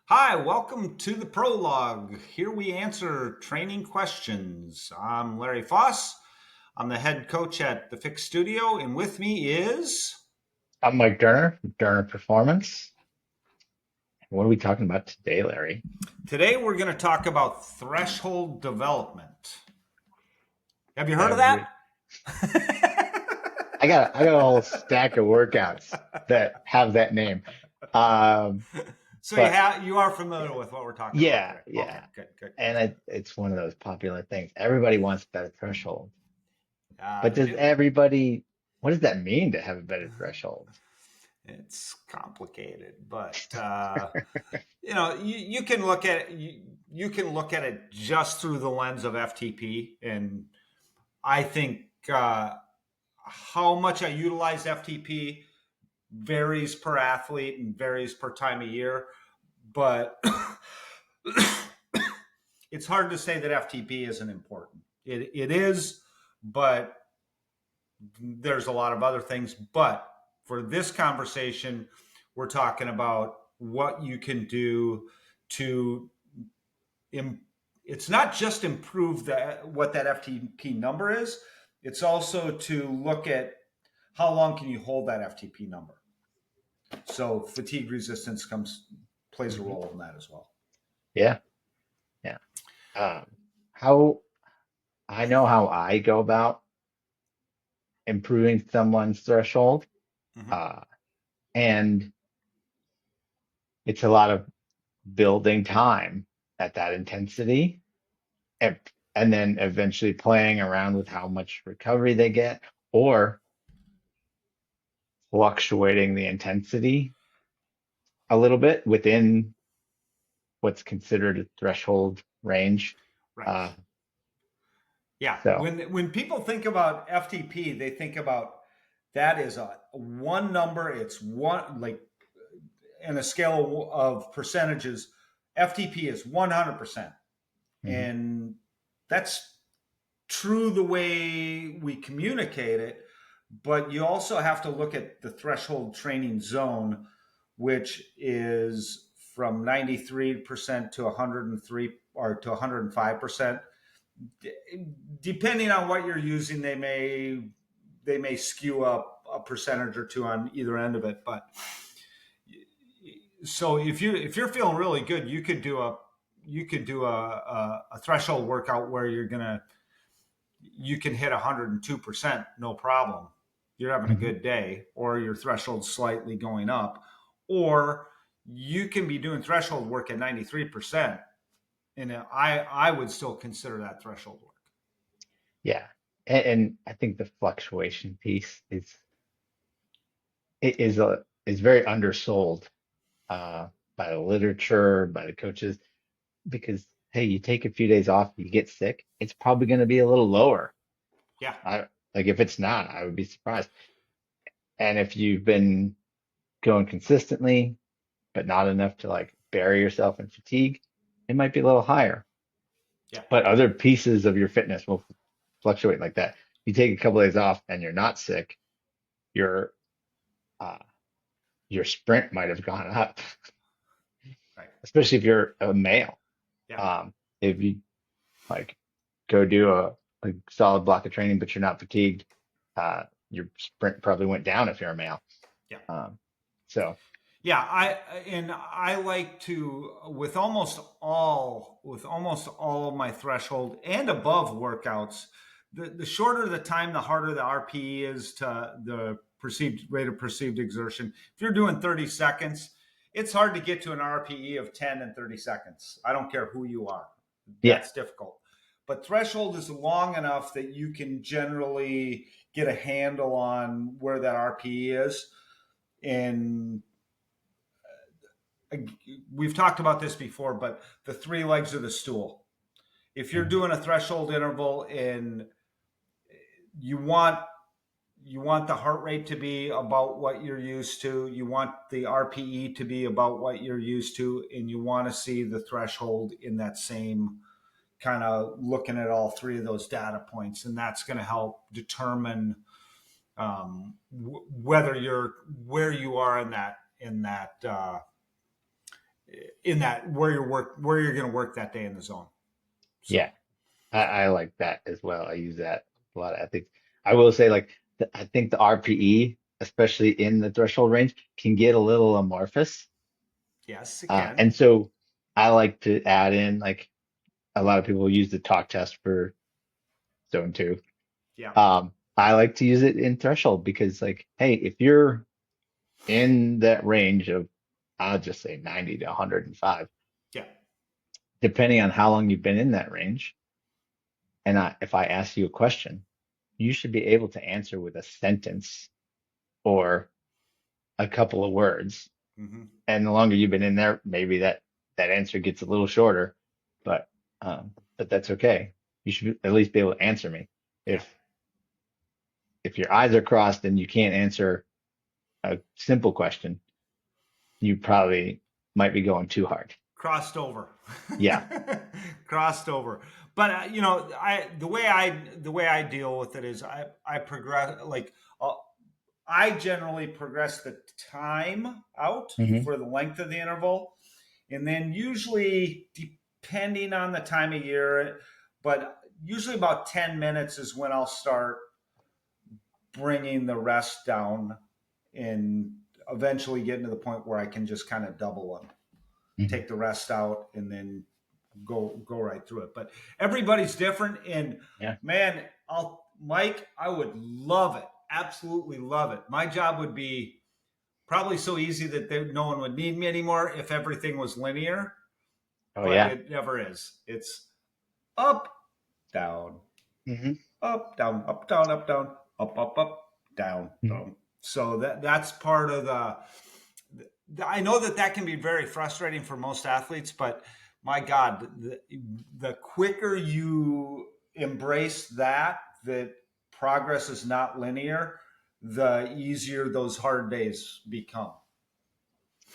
Hi, welcome to the prologue. Here we answer training questions. I'm Larry Foss. I'm the head coach at the Fix Studio, and with me is. I'm Mike Durner from Durner Performance. What are we talking about today, Larry? Today we're going to talk about threshold development. Have you heard of that? Every I got a whole stack of workouts that have that name. Um, So but you are familiar with what we're talking about yeah, today. Okay, yeah. good, good, good. And it's one of those popular things. Everybody wants better threshold. But They does do. everybody, what does that mean to have a better threshold? It's complicated, but you can look at you can look at it just through the lens of FTP, and I think how much I utilize FTP varies per athlete and varies per time of year, but it's hard to say that FTP isn't important. It is, but there's a lot of other things. But for this conversation, we're talking about what you can do to it's not just improve what that FTP number is. It's also to look at how long can you hold that FTP number. So fatigue resistance plays a Mhm. role in that as well. Yeah, yeah. How I know how I go about improving someone's threshold. Mm-hmm. Uh, and it's a lot of building time at that intensity and, and then eventually playing around with how much recovery they get or fluctuating the intensity a little bit within what's considered a threshold range. Right. Uh, Yeah. so, When people think about FTP, they think about that is a one number. It's one like in a scale of percentages. FTP is 100%, mhm, and that's true the way we communicate it. But you also have to look at the threshold training zone, which is from 93% to 103 or to 105%. Depending on what you're using, they may skew up a percentage or two on either end of it. But so if you're feeling really good, you could do a threshold workout where you can hit 102%, no problem. You're having a mhm. good day, or your threshold slightly going up, or you can be doing threshold work at 93%, and I would still consider that threshold work. Yeah. And I think the fluctuation piece is very undersold by the literature, by the coaches, because hey, you take a few days off, you get sick, it's probably going to be a little lower. Yeah, I like if it's not, I would be surprised. And if you've been going consistently, but not enough to like bury yourself in fatigue, it might be a little higher. yeah, But other pieces of your fitness will fluctuate like that. You take a couple days off and you're not sick, your uh, your sprint might have gone up, right, especially if you're a male. yeah, If you like go do a solid block of training, but you're not fatigued, your sprint probably went down if you're a male. yeah. Um, so, Yeah, I like to with almost all of my threshold and above workouts. The shorter the time, the harder the RPE is to the perceived rate of perceived exertion. If you're doing 30 seconds, it's hard to get to an RPE of 10 and 30 seconds. I don't care who you are. yeah, That's difficult. But threshold is long enough that you can generally get a handle on where that RPE is. And we've talked about this before, but the three legs of the stool. If you're mhm, doing a threshold interval and you want you want the heart rate to be about what you're used to, you want the RPE to be about what you're used to, and you want to see the threshold in that same kind of looking at all three of those data points, and that's going to help determine whether you're where you are in that in that where you're going to work that day in the zone. Yeah, So I like that as well. I use that a lot. I think I will say like I think the RPE, especially in the threshold range, can get a little amorphous. yes, it can. And so I like to add in like a lot of people use the talk test for zone two. Yeah, I like to use it in threshold because like, hey, if you're in that range of, I'll just say 90 to 105, yeah, depending on how long you've been in that range. And if I ask you a question, you should be able to answer with a sentence or a couple of words. hmm And the longer you've been in there, maybe that answer gets a little shorter, but but that's okay. You should at least be able to answer me. yeah. If your eyes are crossed and you can't answer a simple question, you probably might be going too hard. Crossed over. Yeah. Crossed over. But you know, the way I deal with it is I progress like uh, I generally progress the time out Hmm. for the length of the interval, and then usually depending on the time of year, but usually about 10 minutes is when I'll start bringing the rest down and eventually getting to the point where I can just kind of double them, Hmm. take the rest out, and then go right through it. But everybody's different, and Yeah. man, Mike, I would love it, absolutely love it. My job would be probably so easy that no one would need me anymore if everything was linear, Oh but yeah. it never is. It's up, down, Hmm. up, down, up, down, up, down, up, down, Hmm. down. So that's part of I know that can be very frustrating for most athletes, but my God, the quicker you embrace that progress is not linear, the easier those hard days become.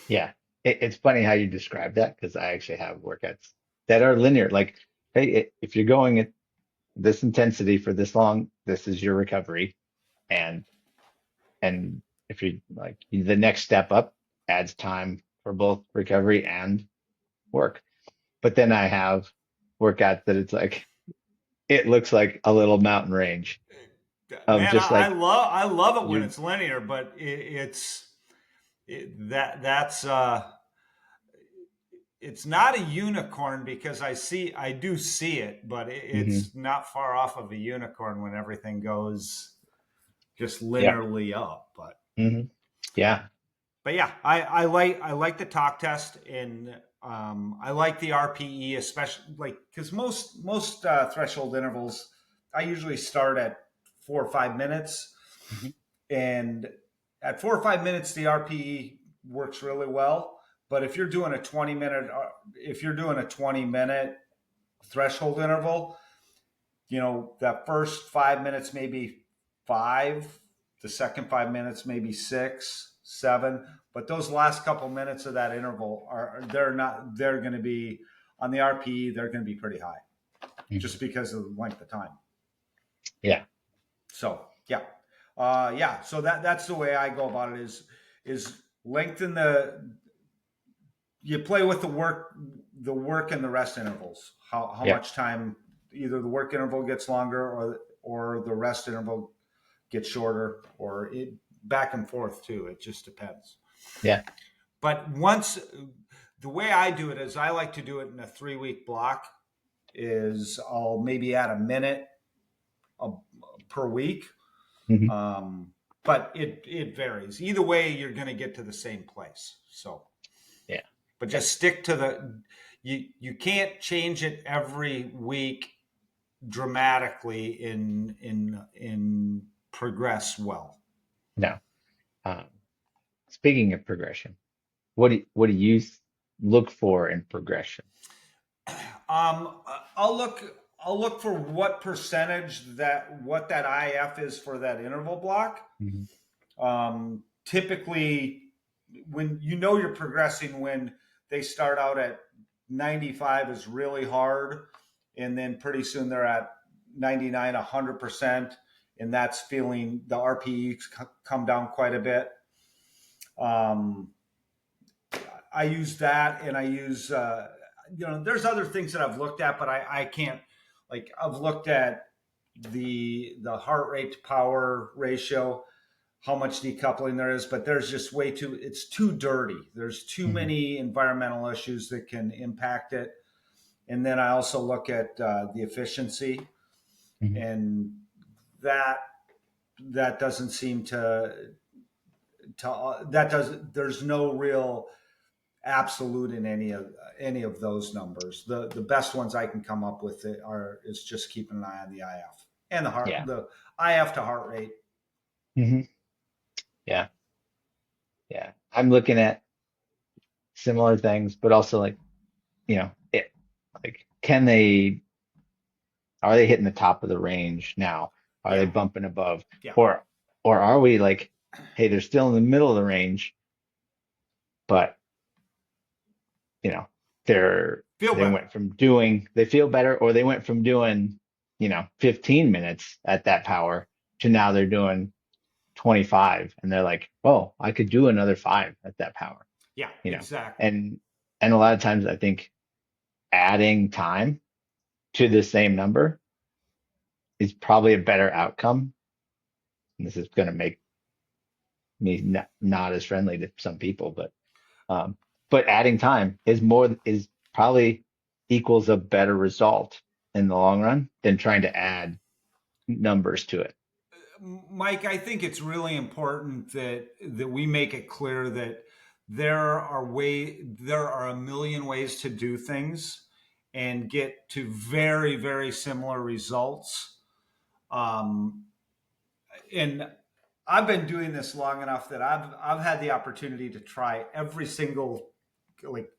Yeah. It's funny how you describe that because I actually have workouts that are linear. Like, hey, if you're going at this intensity for this long, this is your recovery. And and if you like the next step up adds time for both recovery and work. But then I have workouts that it's like it looks like a little mountain range of Man, just like I love it when you it's linear, but that's it's not a unicorn because I do see it, but hmm it's not far off of a unicorn when everything goes just yeah. linearly up. Hmm. Yeah. But yeah, I like the talk test, and I like the RPE, especially like because most threshold intervals, I usually start at 4 or 5 minutes, Hmm. and at 4 or 5 minutes, the RPE works really well. But if you're doing a 20-minute threshold interval, that first 5 minutes maybe five, the second 5 minutes maybe six, seven, but those last couple minutes of that interval they're going to be on the RPE, they're going to be pretty high Hmm. just because of the length of time. Yeah. So yeah, yeah. So that's the way I go about it is lengthen you play with the work and the rest intervals. How Yeah. much time either the work interval gets longer or the rest interval gets shorter, or back and forth too. It just depends. Yeah. But once the way I do it is I like to do it in a 3 week block. Is I'll maybe add a minute a, per week. Hmm. Um, but it varies. Either way, you're going to get to the same place. So, Yeah. but Yeah. just stick to you can't change it every week dramatically in progress well. No. Um, Speaking of progression, what do you look for in progression? I'll look for what percentage what that IF is for that interval block. Hmm. Typically, when you're progressing when they start out at 95 is really hard, and then pretty soon they're at 99, 100%, and that's feeling the RPE come down quite a bit. Um, I use that, and I use there's other things that I've looked at, but I can't, like, I've looked at the heart rate to power ratio, how much decoupling there is, but there's just way too, it's too dirty. There's too Mhm. many environmental issues that can impact it. And then I also look at the efficiency, Mhm. and that that doesn't seem to that doesn't, there's no real absolute in any of those numbers. The best ones I can come up with are is just keeping an eye on the IF and Yeah. the IF to heart rate. Mhm. Yeah. Yeah. I'm looking at similar things, but also like, like, are they hitting the top of the range now? Are they Yeah, bumping above? yeah. Or, or are we like, hey, they're still in the middle of the range, but you know, Feel they better. went from doing, they feel better, or they went from doing, 15 minutes at that power to now they're doing 25, and they're like, oh, I could do another 5 at that power, Yeah, you know. exactly. And a lot of times I think adding time to the same number is probably a better outcome. And this is going to make me not as friendly to some people, um, but adding time is probably equals a better result in the long run than trying to add numbers to it. Mike, I think it's really important that we make it clear that there are a million ways to do things and get to very, very similar results. Um, and I've been doing this long enough that I've had the opportunity to try every single, like,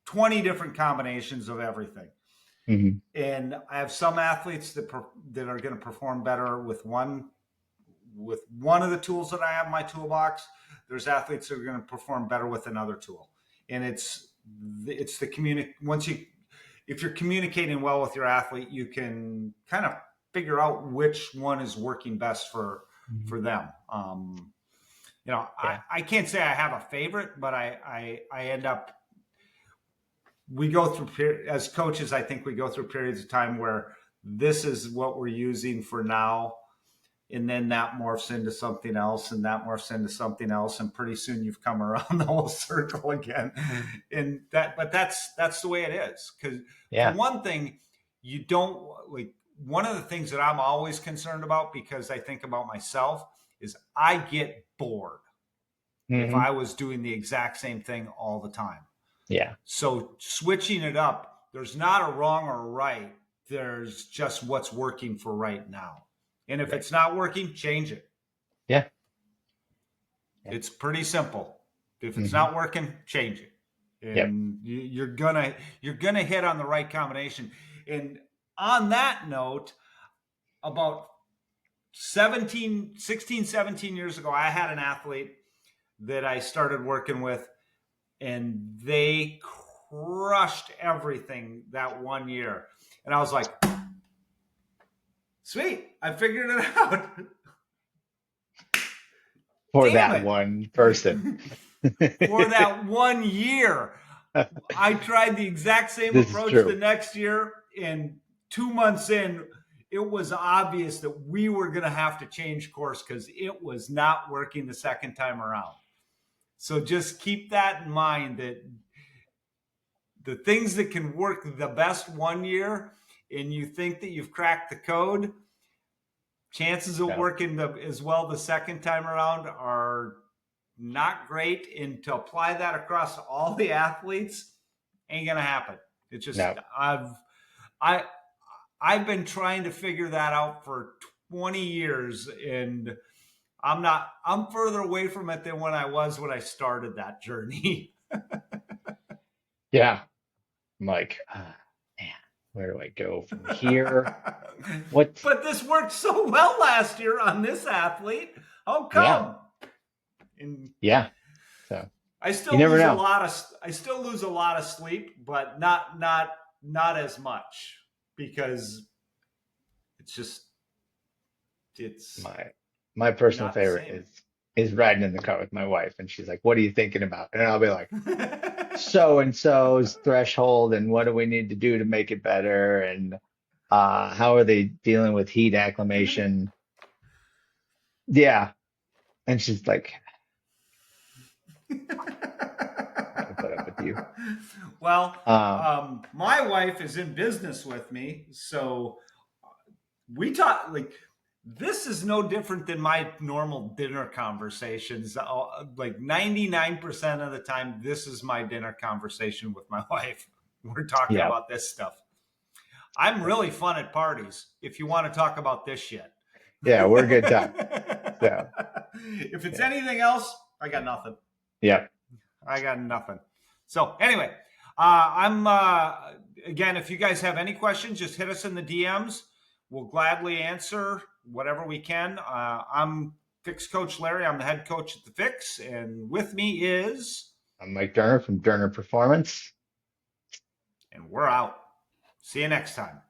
20 different combinations of everything. Hmm. And I have some athletes that are going to perform better with one of the tools that I have in my toolbox. There's athletes that are going to perform better with another tool, and it's the once you, if you're communicating well with your athlete, you can kind of figure out which one is working best Hmm. for them. Yeah. I can't say I have a favorite, but I end up, we go through, as coaches, I think we go through periods of time where this is what we're using for now, and then that morphs into something else, and that morphs into something else, and pretty soon you've come around the whole circle again. And but that's the way it is, because for Yeah. one thing, you don't, like, one of the things that I'm always concerned about, because I think about myself, is I get bored if Hmm. I was doing the exact same thing all the time. Yeah. So switching it up, there's not a wrong or a right. There's just what's working for right now. And if Right. it's not working, change it. Yeah. Yeah. It's pretty simple. If it's Hmm. not working, change it. Yep. And you're gonna hit on the right combination. And on that note, about 17 years ago, I had an athlete that I started working with, and they crushed everything that one year. And I was like, sweet, I figured it out. For Damn that it. one person. For that one year, I tried the exact same This is approach the true. next year, and 2 months in, it was obvious that we were going to have to change course because it was not working the second time around. So just keep that in mind, that the things that can work the best one year and you think that you've cracked the code, chances of No. working as well the second time around are not great. And to apply that across all the athletes ain't gonna happen. It's just, No. I I've been trying to figure that out for 20 years, and I'm further away from it than when I started that journey. Yeah. I'm like, man, where do I go from here? What? But this worked so well last year on this athlete. How Yeah. come? And Yeah. So I you still never lose a know. lot of sleep, but not as much, because it's just, it's My my personal not the favorite same. is riding in the car with my wife, and she's like, "What are you thinking about?" And I'll be like, "So and so's threshold, and what do we need to do to make it better, and how are they dealing with heat acclimation?" Yeah, and she's like, "Gotta put up with you." Well, Um, my wife is in business with me, so we talk like this is no different than my normal dinner conversations. Like 99% of the time, this is my dinner conversation with my wife. We're talking yeah, about this stuff. I'm really fun at parties if you want to talk about this shit. yeah, we're a good time. So, If it's yeah, anything else, I got nothing. yeah, I got nothing. So anyway, I'm again. If you guys have any questions, just hit us in the DMs. We'll gladly answer whatever we can. I'm Fix Coach Larry. I'm the head coach at the Fix, and with me is, I'm Mike Durner from Durner Performance. and we're out. See you next time.